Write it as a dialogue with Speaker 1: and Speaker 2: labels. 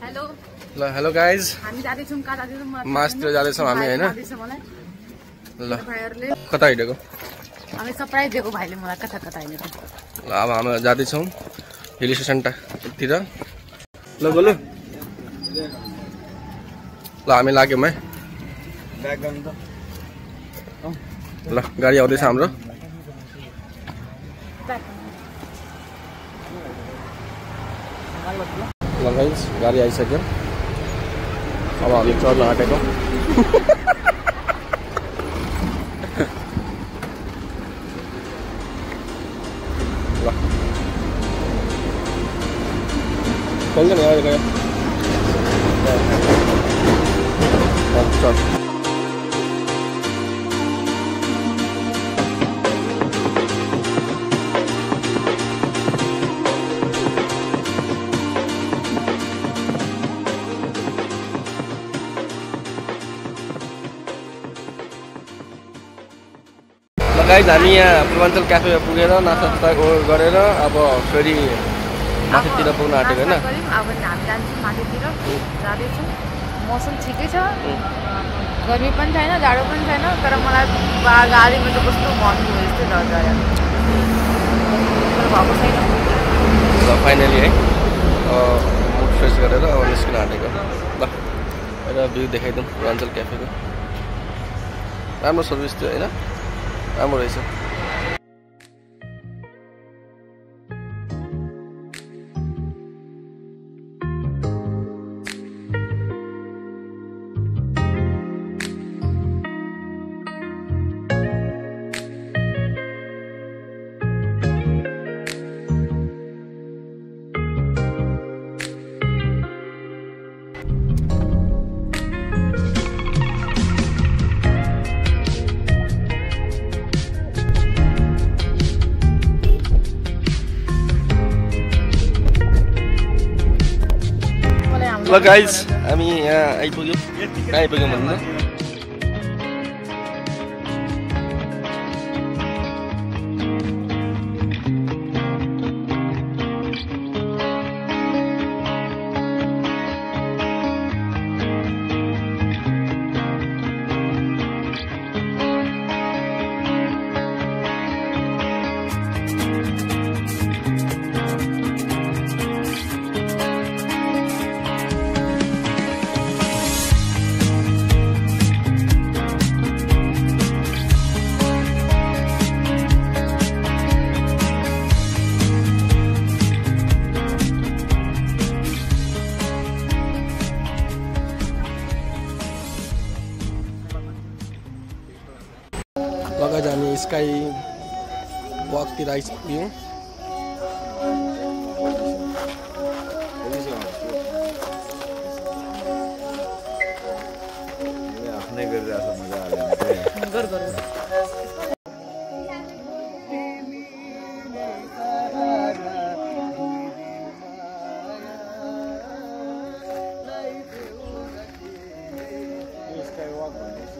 Speaker 1: hello
Speaker 2: ल hello guys
Speaker 1: हामी जाँदैछौँ कता
Speaker 2: मासतिर जाँदैछौँ हामी हैन ल कता हिँडेको
Speaker 1: हामी सरप्राइज दिएको भाइले मलाई कता कता हिँडेको
Speaker 2: ल अब हामी जाँदैछौँ हिल स्टेसनतिर ल बोलु ल हामी लाग्यौँ है ल गाडी आउँदैछ हाम्रो ल गाइज गाडी आइसक्यो अब हामी चढ्न आँटेको ल खोल्छ नि अहिले गयो चढ गाइज हामी यहाँ पूर्वाञ्चल क्याफेमा पुगेर नास्ता गरेर अब फेरि माथितिर पुग्न आँटेको होइन
Speaker 1: अब हामी जान्छौँ माथितिर जाँदैछौँ मौसम ठिकै छ गर्मी पनि छैन जाडो पनि छैन तर मलाई गाडीमा चाहिँ कस्तो भन्नु जस्तै डर भएको छैन
Speaker 2: ल फाइनली है मुड फ्रेस गरेर अब निस्किन आँटेको ल एउटा भ्यू देखाइदिउँ पूर्वाञ्चल क्याफेको राम्रो सर्भिस थियो होइन राम्रो रहेछ ल गाइज हामी यहाँ आइपुग्यौँ कहाँ आइपुग्यौँ भन्दा लगायत हामी स्काई वकतिर आइपुग्यौँ
Speaker 3: आफ्नै गरिरहेको मजा आयो